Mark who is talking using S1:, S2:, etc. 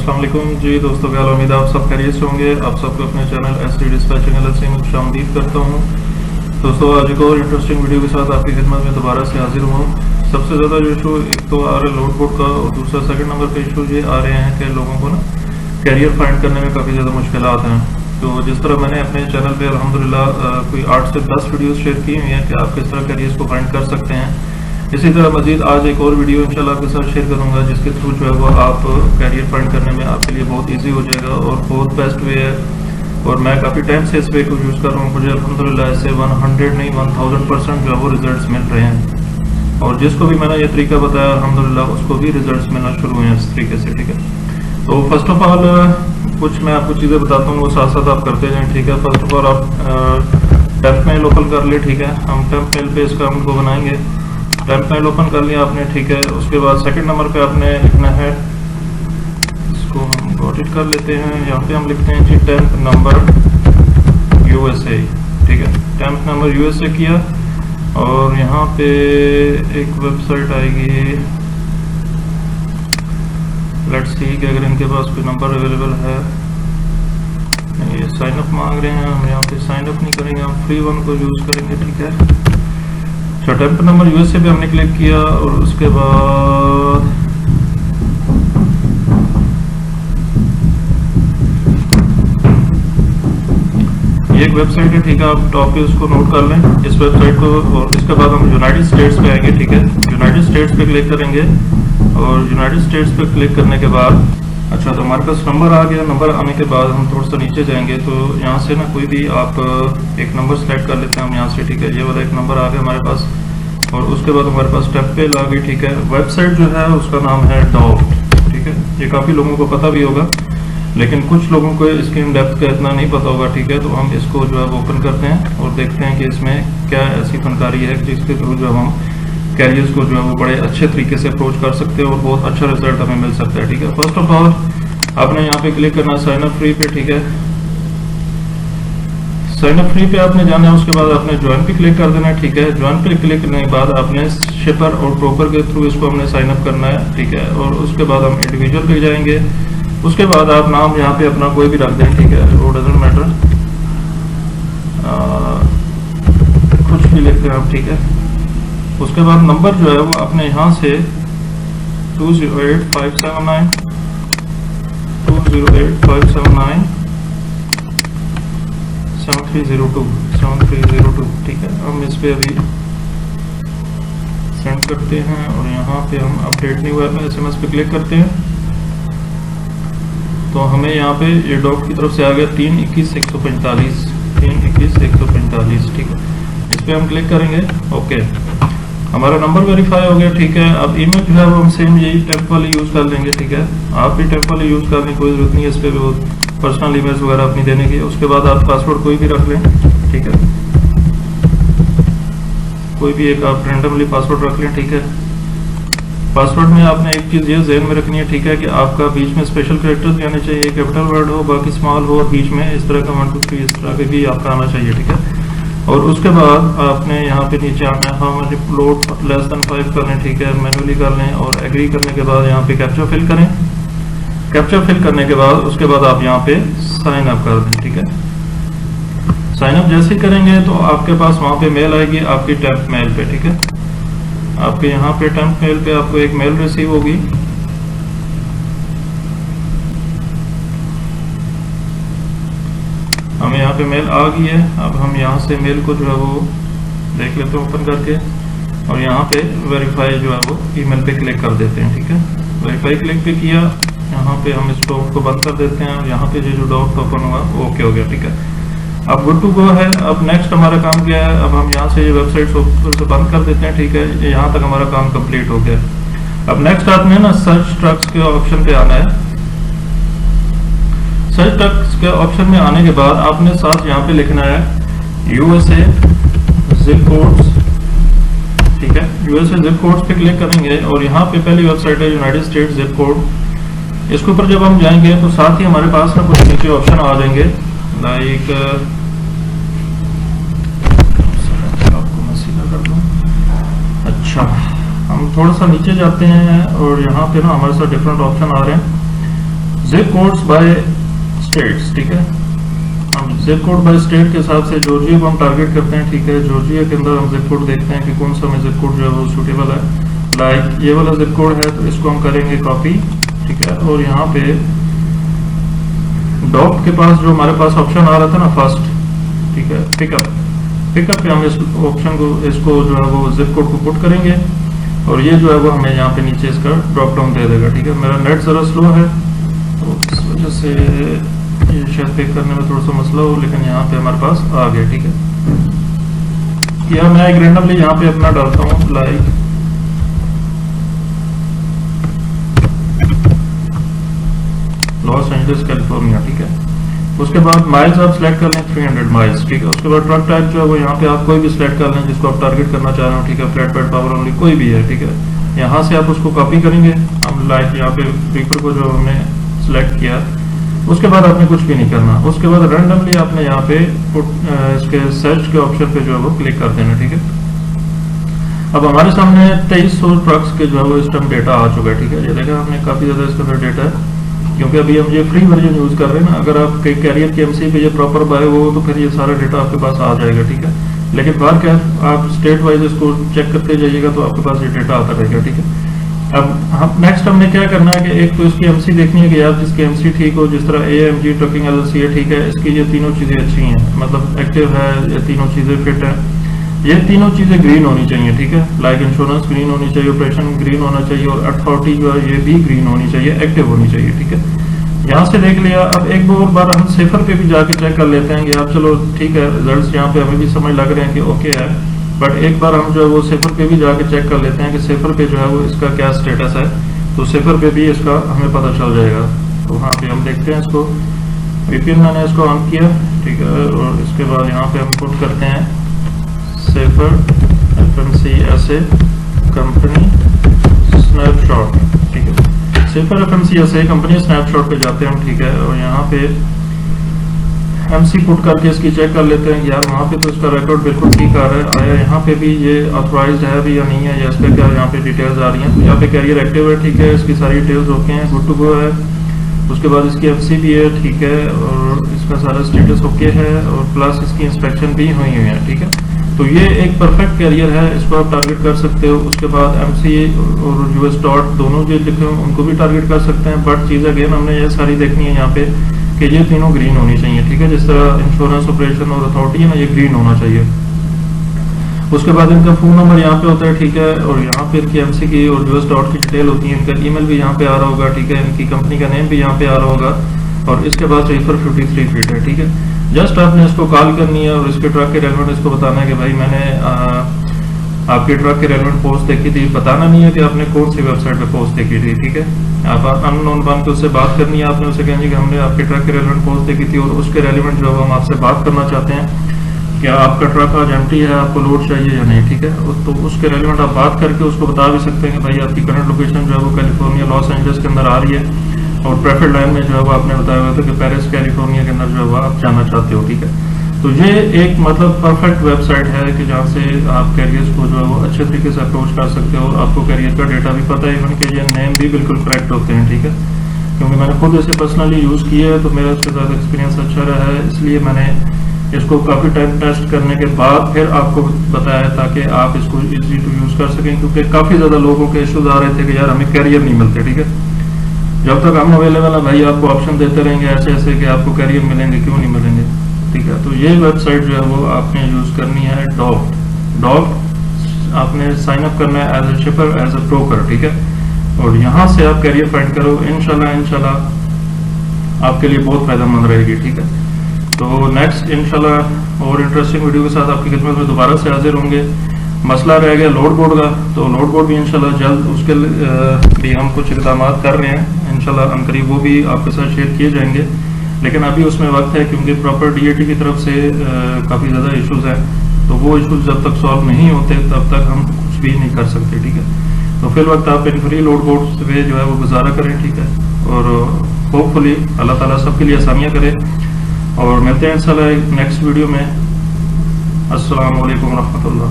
S1: अस्सलाम वालेकुम जी दोस्तों, क्या उम्मीद है आप सब खैरियत से होंगे। आप सबको अपने चैनल SD डिस्पैचिंग LLC में खुशामदीद करता हूँ। दोस्तों, आज एक और इंटरेस्टिंग वीडियो के साथ आपकी खिदमत में दोबारा से हाजिर हुआ हूँ। सबसे ज़्यादा जो इशू एक तो आ रहा है लोड बोर्ड का, और दूसरा सेकंड नंबर पे इशू ये आ रहे हैं कि लोगों को ना कैरियर फाइंड करने में काफ़ी ज़्यादा मुश्किलात हैं। तो जिस तरह मैंने अपने चैनल पे अल्हम्दुलिल्लाह कोई 8 से 10 वीडियोस शेयर की हुई हैं कि आप किस तरह कैरियर्स को फाइंड कर सकते हैं, इसी तरह मजीद आज एक और वीडियो इंशाल्लाह आपके साथ शेयर करूंगा जिसके थ्रू जो है वो आप कैरियर फाइंड करने में आपके लिए बहुत इजी हो जाएगा और बहुत बेस्ट वे है। और मैं काफ़ी टाइम से इस वे को यूज़ कर रहा हूँ। मुझे अल्हम्दुलिल्लाह इससे 100 नहीं 1000% जो है वो रिजल्ट्स मिल रहे हैं, और जिसको भी मैंने ये तरीका बताया अल्हम्दुलिल्लाह उसको भी रिजल्ट्स मिलना शुरू हुए हैं इस तरीके से। ठीक है, तो फर्स्ट ऑफ ऑल कुछ मैं आपको चीज़ें बताता हूँ, वो साथ साथ आप करते जाएँ। ठीक है, फर्स्ट ऑफ ऑल आप टेम्प मेल ओपन कर ले। ठीक है, हम टेम्प मेल पे इस अकाउंट को बनाएंगे। टेम्प मेल ओपन कर लिया आपने। ठीक है, उसके बाद सेकंड नंबर पे आपने लिखना है, इसको हम गॉट इट कर लेते हैं। यहाँ पे हम लिखते हैं जी टेम्प नंबर USA। ठीक है, टेम्प नंबर USA किया, और यहाँ पे एक वेबसाइट आएगी। लेट्स सी कि अगर इनके पास कोई नंबर अवेलेबल है। ये साइन अप मांग रहे हैं, हम यहाँ पे साइन अप नहीं करेंगे, हम फ्री वन को यूज़ करेंगे। ठीक है, टेम्प नंबर USA पे हमने क्लिक किया, और उसके बाद ये एक वेबसाइट है। ठीक है, आप टॉप पे उसको नोट कर लें इस वेबसाइट को, और इसके बाद हम यूनाइटेड स्टेट्स पे आएंगे। ठीक है, यूनाइटेड स्टेट्स पे क्लिक करेंगे, और यूनाइटेड स्टेट्स पे क्लिक करने के बाद अच्छा, तो हमारे पास नंबर आ गया। नंबर आने के बाद हम थोड़ा सा नीचे जाएंगे, तो यहाँ से ना कोई भी आप एक नंबर सेलेक्ट कर लेते हैं हम यहाँ से। ठीक है, ये वाला एक नंबर आ गया हमारे पास, और उसके बाद हमारे पास टेम्प मेल आ गई। ठीक है, वेबसाइट जो है उसका नाम है डॉक्ट। ठीक है, ये काफ़ी लोगों को पता भी होगा, लेकिन कुछ लोगों को इसकी इन डेप्थ का इतना नहीं पता होगा। ठीक है, तो हम इसको जो है ओपन करते हैं और देखते हैं कि इसमें क्या ऐसी फनकारी है जिसके थ्रू जो हम कैरियर्स को जो है वो बड़े अच्छे तरीके से अप्रोच कर सकते हैं और बहुत अच्छा रिजल्ट हमें मिल सकता है। ठीक है, फर्स्ट ऑफ ऑल आपने यहाँ पे क्लिक करना है साइन अप फ्री पे। ठीक है, साइन अप फ्री पे आपने जाना है, उसके बाद आपने ज्वाइन पे क्लिक कर देना है। ठीक है, ज्वाइन पे क्लिक करने के बाद आपने शिपर और ब्रोकर के थ्रू इसको हमने साइन अप करना है। ठीक है, और उसके बाद हम इंडिविजुअल पे जाएंगे। उसके बाद आप नाम यहाँ पे अपना कोई भी रख दें। ठीक है, वो डजंट मैटर, कुछ भी लिखते हैं आप। ठीक है, उसके बाद नंबर जो है वो अपने यहाँ से 208579 7302। ठीक है, हम इस पे अभी सेंड करते हैं, और यहाँ पे हम अपडेट नहीं हुआ है SMS पे क्लिक करते हैं, तो हमें यहाँ पे ये डॉक्ट की तरफ से आ गया 321 145। ठीक है, इस पे हम क्लिक करेंगे। ओके, हमारा नंबर वेरीफाई हो गया। ठीक है, अब ईमेल जो है वो हम सेम यही टेम्प वाली यूज़ कर लेंगे। ठीक है, आप भी टेम्प वाली यूज़ करने की कोई जरूरत नहीं है इस पर वो पर्सनल ईमेल्स वगैरह अपनी देने की। उसके बाद आप पासवर्ड कोई भी रख लें। ठीक है, कोई भी एक आप रैंडमली पासवर्ड रख लें। ठीक है, पासवर्ड में आपने एक चीज़ ये ज़हन में रखनी है। ठीक है, कि आपका बीच में स्पेशल कैरेक्टर्स भी आने चाहिए, कैपिटल वर्ड हो, बाकी स्मॉल हो, और बीच में इस तरह का 1 2 3 इस तरह के भी आपका आना चाहिए। ठीक है, और उसके बाद आपने यहाँ पे नीचे आना है, हम अपलोड लेस देन 5 कर लें। ठीक है, मैनुअली कर लें, और एग्री करने के बाद यहाँ पे कैप्चा फिल करें। कैप्चा फिल करने के बाद उसके बाद आप यहाँ पे साइन अप कर दें। ठीक है, साइन अप जैसे ही करेंगे तो आपके पास वहाँ पे मेल आएगी आपकी टेम्प मेल पे। ठीक है, आपके यहाँ पे टेम्प मेल पे आपको एक मेल रिसीव होगी। हमें यहाँ पे मेल आ गई है। अब हम यहाँ से मेल को जो है वो देख लेते हैं ओपन करके, और यहाँ पे वेरीफाई जो है वो ईमेल पे क्लिक कर देते हैं। ठीक है, वेरीफाई क्लिक पे किया, यहाँ पे हम इस डॉक्ट को बंद कर देते हैं, और यहाँ पे जो डॉक्ट ओपन हुआ वो ओके हो गया। ठीक है, अब गुड टू गो है। अब नेक्स्ट हमारा काम क्या है, अब हम यहाँ से ये वेबसाइट से बंद कर देते हैं। ठीक है, यहाँ तक हमारा काम कंप्लीट हो गया। अब नेक्स्ट आपने ना सर्च ट्रक्स के ऑप्शन पे आना है। सर्च ट्रक्स के ऑप्शन में आने के बाद आपने साथ यहाँ पे लिखना है USA जिप कोड्स। ठीक है, USA जिप कोड्स पे क्लिक करेंगे, और यहाँ पे पहली वेबसाइट है यूनाइटेड स्टेट्स जिप कोड। इसके ऊपर जब हम जाएंगे तो साथ ही हमारे पास ना कुछ नीचे ऑप्शन आ जाएंगे, लाइक आपको मैं सीधा कर दूं। अच्छा, हम थोड़ा सा नीचे जाते हैं, और यहाँ पे ना हमारे साथ डिफरेंट ऑप्शन आ रहे हैं। जिप कोड्स बाय स्टेट्स, ठीक है। हम जिप कोड बाय स्टेट के हिसाब से जॉर्जिया को हम टारगेट करते हैं, ठीक है। जॉर्जिया के अंदर हम जिप कोड देखते हैं कि कौन सा हमें जिप कोड जो है वो सूटेबल है। लाइक ये वाला जिप कोड है तो इसको हम करेंगे कॉपी, ठीक है। और यहाँ पे डॉट के पास जो हमारे पास ऑप्शन आ रहा था ना फर्स्ट, ठीक है, पिकअप पे हम इस ऑप्शन को, इसको जो है वो जिप कोड को पुट करेंगे और ये जो है वो हमें यहाँ पे नीचे इसका ड्रॉप डाउन दे देगा, ठीक है। मेरा नेट ज़रा स्लो है तो इस वजह से ये शायद पिक करने में थोड़ा सा मसला हो, लेकिन यहाँ पे हमारे पास आ गया, ठीक है। या मैं एक रेंडमली यहाँ पे अपना डालता हूँ, लाइक लॉस एंजलिस कैलिफोर्निया, ठीक है। उसके बाद माइल्स आप सिलेक्ट कर लें 300 माइल्स, ठीक है। उसके बाद ट्रक टाइप जो है वो यहाँ पे आप कोई भी सिलेक्ट कर लें जिसको आप टारगेट करना चाह रहे हो, ठीक है। फ्लैट बेड पावर ओनली कोई भी है, ठीक है। यहाँ से आप उसको कॉपी करेंगे, हम लाइक यहाँ पे पेपर को जो हमने सिलेक्ट किया, उसके बाद आपने कुछ भी नहीं करना। उसके बाद रैंडमली आपने यहाँ पे इसके सर्च के ऑप्शन पे जो है वो क्लिक कर देना, ठीक है। अब हमारे सामने 2300 ट्रक्स के जो है वो इस टाइम डेटा आ चुका है, ठीक है। ये देखा हमने काफी ज्यादा इसके अंदर डेटा है, क्योंकि अभी हम ये फ्री वर्जन यूज कर रहे हैं ना। अगर आप कैरियर के एमसी पे ये प्रॉपर बाय हो तो फिर ये सारा डेटा आपके पास आ जाएगा, ठीक है। लेकिन बार क्या आप स्टेट वाइज इसको चेक करते जाइएगा तो आपके पास ये डेटा आता रहेगा, ठीक है। अब हम नेक्स्ट हमने क्या करना है कि एक तो इसकी एमसी देखनी है कि यार जिसकी एमसी ठीक हो, जिस तरह AMG ट्रकिंग LLC है, ठीक है। इसकी ये तीनों चीजें अच्छी हैं, मतलब एक्टिव है, ये तीनों चीजें फिट है, ये तीनों चीजें ग्रीन होनी चाहिए, ठीक है। लाइक इंश्योरेंस ग्रीन होनी चाहिए, ऑपरेशन ग्रीन होना चाहिए और अथॉरिटी जो है ये भी ग्रीन होनी चाहिए, एक्टिव होनी चाहिए, ठीक है। यहाँ से देख लिया। अब एक और बार हम सेफर पे भी जाके चेक कर लेते हैं कि आप चलो ठीक है, रिजल्ट्स यहाँ पे हमें भी समझ लग रहे हैं कि ओके है, बट एक बार हम जो है वो सेफर पे भी जाके चेक कर लेते हैं कि सेफर पे जो है वो इसका क्या स्टेटस है। तो सेफर पे भी इसका हमें पता चल जाएगा। तो वहाँ पे हम देखते हैं इसको, VPN मैंने इसको ऑन किया, ठीक है। और इसके बाद यहाँ पे हम पुट करते हैं सेफर FMC ऐसे कंपनी स्नैपशॉट, ठीक है। सेफर FMC ऐसे कंपनी स्नैपशॉट पे जाते हैं हम, ठीक है। और यहाँ पे MC पुट करके इसकी चेक कर लेते हैं कि यार वहाँ पे तो इसका रिकॉर्ड बिल्कुल ठीक आ रहा है, आया यहाँ पे भी ये ऑथराइज्ड है भी या नहीं है, या इस पर क्या यहाँ पे डिटेल्स आ रही हैं। तो यहाँ पे कैरियर एक्टिव है, ठीक है, इसकी सारी डिटेल्स ओके हैं, गुड टू गो है। उसके बाद इसकी FC भी है, ठीक है, और इसका सारा स्टेटस ओके है, और प्लस इसकी इंस्पेक्शन भी हुई है, ठीक है। तो ये एक परफेक्ट कैरियर है, इसको आप टारगेट कर सकते हो। उसके बाद MC और US डॉट दोनों जो लिखे हो उनको भी टारगेट कर सकते हैं, बट चीज़ अगेन हमने ये सारी देखनी है यहाँ पे कि ये तीनों ग्रीन होनी चाहिए, ठीक है। जिस तरह इंश्योरेंस, ऑपरेशन और अथॉरिटी है ना, ये ग्रीन होना चाहिए। उसके बाद इनका फोन नंबर यहाँ पे होता है, ठीक है। और यहाँ पे इनकी MC की और US डॉट की डिटेल होती है, इनका ईमेल भी यहाँ पे आ रहा होगा, ठीक है। इनकी कंपनी का नेम भी यहाँ पे आ रहा होगा, और इसके बाद रेफर 53 फीट है, ठीक है। जस्ट आपने इसको कॉल करनी है और इसके ट्रक के रेलेवेंट इसको बताना है कि भाई मैंने आपके ट्रक के रेलेवेंट पोस्ट देखी थी। बताना नहीं है कि आपने कौन सी वेबसाइट पे पोस्ट देखी थी, ठीक है। आप अननोन बन के उससे बात करनी है, आपने उसे कहना कि हमने आपके ट्रक के रेलेवेंट पोस्ट देखी थी और उसके रेलेवेंट जो हम आपसे बात करना चाहते हैं, क्या आपका ट्रक आज एम्प्टी है, आपको लोड चाहिए या नहीं, ठीक है। तो उसके रेलेवेंट आप बात करके उसको बता भी सकते हैं कि भाई आपकी करंट लोकेशन जो है वो कैलिफोर्निया लॉस एंजलिस के अंदर आ रही है, और प्रेफर्ड लाइन में जो है वो आपने बताया हुआ था कि पेरिस कैलिफोर्निया के अंदर जो है वो आप जाना चाहते हो, ठीक है। तो ये एक मतलब परफेक्ट वेबसाइट है कि जहाँ से आप कैरियर्स को जो है वो अच्छे तरीके से अप्रोच कर सकते हो, और आपको कैरियर का डेटा भी पता है, इवन के ये नेम भी बिल्कुल करेक्ट होते हैं, ठीक है। क्योंकि मैंने खुद इसे पर्सनली यूज़ किया है तो मेरा इसके साथ एक्सपीरियंस अच्छा रहा है, इसलिए मैंने इसको काफ़ी टाइम टेस्ट करने के बाद फिर आपको बताया ताकि आप इसको इजी टू यूज़ कर सकें। क्योंकि काफ़ी ज़्यादा लोगों के इशूज आ रहे थे कि यार हमें कैरियर नहीं मिलते, ठीक है। जब तक हम अवेलेबल है भाई आपको ऑप्शन देते रहेंगे ऐसे ऐसे कि आपको कैरियर मिलेंगे, क्यों नहीं मिलेंगे, ठीक है। तो ये वेबसाइट जो है वो आपने यूज़ करनी है डॉग आपने साइन अप करना है as a shipper, as a broker, ठीक है। और यहाँ से आप कैरियर फाइंड करो, इंशाल्लाह आपके लिए बहुत फायदेमंद रहेगी, ठीक है। तो नेक्स्ट इंशाल्लाह और इंटरेस्टिंग वीडियो के साथ आपकी खिदमत में दोबारा से हाजिर होंगे। मसला रह गया लोड बोर्ड का, तो लोड बोर्ड भी इंशाल्लाह जल्द उसके भी हम कुछ इक़दाम कर रहे हैं, इंशाल्लाह अनकरीब वो भी आपके साथ शेयर किए जाएंगे। लेकिन अभी उसमें वक्त है क्योंकि प्रॉपर DAT की तरफ से काफ़ी ज़्यादा इश्यूज़ हैं, तो वो इश्यूज़ जब तक सॉल्व नहीं होते तब तक हम कुछ भी नहीं कर सकते, ठीक है। तो फिर वक्त आप इन फ्री लोड बोर्ड पे जो है वो गुजारा करें, ठीक है। और होपफुली अल्लाह ताला सबके लिए आसानियाँ करे, और मिलते हैं इंशाल्लाह नेक्स्ट वीडियो में। अस्सलाम वालेकुम रहमतुल्लाह।